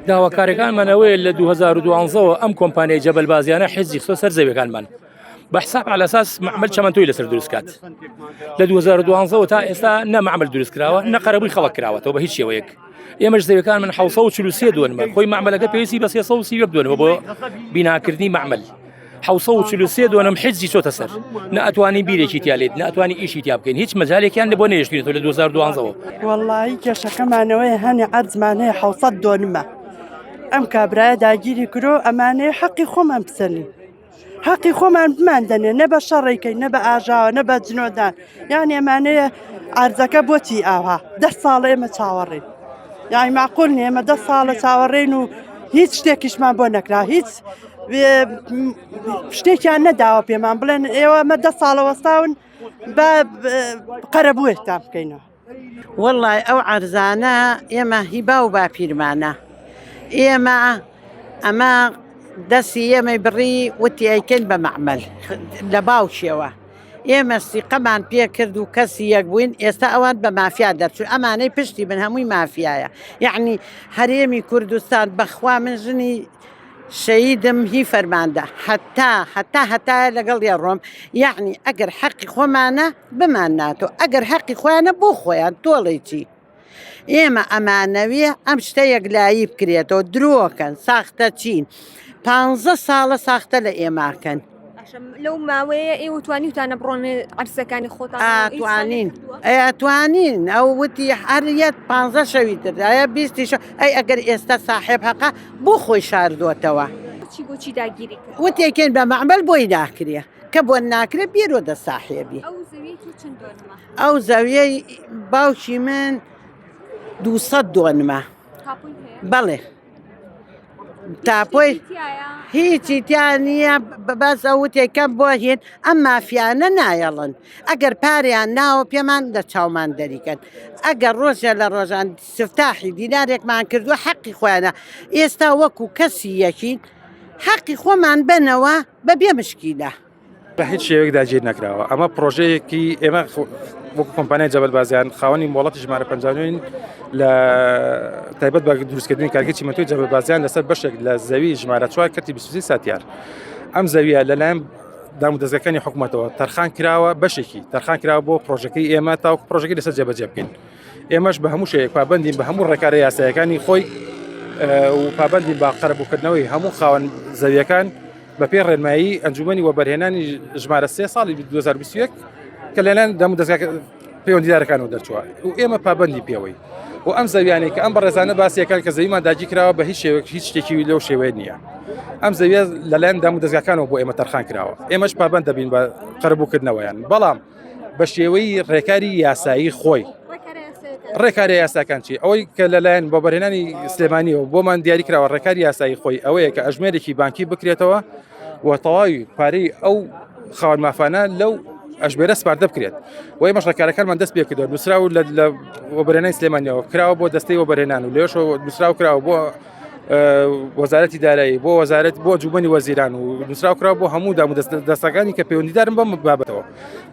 داواکاریەکانمانەوەی لە 2012ەوە ئەم کۆمپانیای جەبەل بازیانە حیزی خستۆ سەر زەویەکانمان بە حساب على ئەساس معمل چەمەندۆی لەسەر دروستکات لە 2012ەوە تا ئێستا نە معمل دروست کراوە نە قەرەبووی خەڵک کراوەتەوە بە هیچ شێوەیەک. ئێمەش زەویەکان من 743 دوێنمە خۆی معملەکە پێویستی بە 330 دوێنمە بۆ بیناکردنی معمل 743 دوێنم حیزی چۆتە سەر نە ئەتوانی بیرێکی تیالێت نە ئەتوانی ئیشی تیا بکەین هیچ مەجالێکیان لە بۆ نێشتوێتەوە لە 2012ەوە. وەڵڵی کێشەکەمانەوەی هەنێ عەرزمانەیە 700 دوێنمە ئەم کابرایە داگیری کرۆ ئەمانەیە حەقی خۆمان بسەنی حەقی خۆمان بماندنێ نە بە شەڕێکەی نە بە ئاژاوە نە بە جنۆدان یان ئێمانەیە عەرزەکە بۆچی ئاوا 10 ساڵە ئێمە چاوەڕێن یانی معقول نیە ئێمە 10 ساڵە چاوەڕێن و هیچ شتێکیشمان بۆ نەکرا هیچ شتێکیان نەداوە پێمان بڵێن ئێوە ئەمە 10 ساڵە وەستاون بە قەرەبوویەکتان بکەینەوە. وەڵڵای ئەو عەرزانە ئێمە هیبا و باپیرمانە ئێمە ئەمە دەستی ئێمەی بڕی وتی ئەیکەین بە مەعمەل لە باوشێوە ئێمە سیقەمان پێ کرد و کەسی یەک بووین ئێستا ئەوان بە مافیا دەرچوون ئەمانەی پشتی بن هەمووی مافیایە یعنی هەرێمی کوردستان بەخوا من ژنی شەیدم هی فەرماندە هەتا لەگەڵ ڕۆم یعنی ئەگەر حەقی خۆمانە بمان ناتۆ ئەگەر حەقی خۆیانە بۆ خۆیان تۆڵی چی ئێمە ئەمانەویە ئەم شتە یەکلایی بکرێتەوە درۆکەن ساختە چین 15 ساڵە ساختە لە ئێماکەن لەو ماوەیە ئێوە توانیتانە بڕۆنێ عەرزەکانی خۆتان ئەتوانین ئەو وتی هەریەت 15 شەوی تردایە 20 شە ئەی ئەگەر ئێستا ساحێب حەقا بۆ خۆی شاردووەتەوە بۆچی داگیری کرد وتێکێن بە مەعمەل بۆی ناکرێ کە بۆ ناکرێت بیرۆ دە ساحێبی ئەو زەویەی باوکی من 200 دوێنمە بەڵێ تاپۆی هیچی تیان نییە بەس ئەوتێکەم بۆ هێن ئەم مافیانە نایەڵن ئەگەر پاریان ناوە پێمان لە چاومان دەریکەن ئەگەر ڕۆژە لە ڕۆژان سفتاحی دینارێکمان کردووە حەقی خۆیانە ئێستا وەکو کەسی یەکین حەقی خۆمان بنەوە بەبێ مشکیلە بە هیچ شێوەیەک داگیر نەکراوە ئەمە پرۆژەیەکی ئێمە وەکو کۆمپانیای جەبەل بازیان خاوەنی مۆڵەتی ژمارە 59 لە تایبەت بە دروستکردنی کارگەری چیمەنتۆی جەبەل بازیان لەسەر بەشێک لە زەوی ژمارە 4 کەرتی 23 ساتیار ئەم زەویە لەلایەن دامودەستگاکانی حکوومەتەوە تەرخان کراوە بەشێکی تەرخان کراوە بۆ پرۆژەکەی ئێمە تاوەکو پرۆژەکەی لەسەر جێبەجێ بکەین ئێمەش بە هەموو شەیەک پابەندین بە هەموو ڕێکارە یاساییەکانی خۆی و پابەندین بە قەرەبووکردنەوەی هەموو خاوەن زەویەکان بە پێ ڕێنمایی ئەنجومەنی وەبەرهێنانی ژمارە 3 ساڵی 2021 کە لەلایەن دامودەستگا پەیوەندیدارەکانەوە دەرچووە و ئێمە پابەندی پێوەی و ئەم زەویانەی کە ئەم بەڕێزانە باسیەکان کە زەویمان داگیر کراوە بە هیچ شێوەیەک هیچ شتێکی لەو شێوەیە نییە ئەم زەویە لەلایەن دامودەستگاکانەوە بۆ ئێمە تەرخان کراوە ئێمەش پابەند دەبین بە قەرەبووکردنەوەیان بەڵام بە شێوەی ڕێکاری یاسایی خۆی ڕێکاری یاساکان چی ئەوەی کە لەلایەن بۆ بەرهێنانی سلێمانیەوە بۆمان دیاری کراوە ڕێکاری یاسایی خۆی ئەوەیە کە ئەژمێرێکی بانکی بکرێتەوە و تەواوی پارەی ئەو خاوەن مافانە لەو ئەژمێرە سپاردە بکرێت و ئێمەش ڕێکارەکانمان دەست پێ کردووە نووسراو لە وەبەرهێنانی سلێمانیەوە کراوە بۆ دەستەی وەبەرهێنان و لێشەوە نووسراو کراوە بۆ وەزارەتی دارایی بۆ وەزارەت بۆ ئەنجومەنی وەزیران و نووسراو کراوە بۆ هەموو دەستەکانی کە پەیوەندیدارن بەم بابەتەوە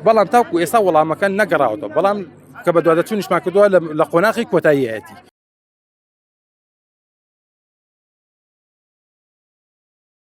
بەڵام تاوکو ئێستا وەڵامەکان نەگەڕاوەتەوە بەڵام کە بە دوادەچوونیشمان کردووە لە قۆناغی کۆتاییەتی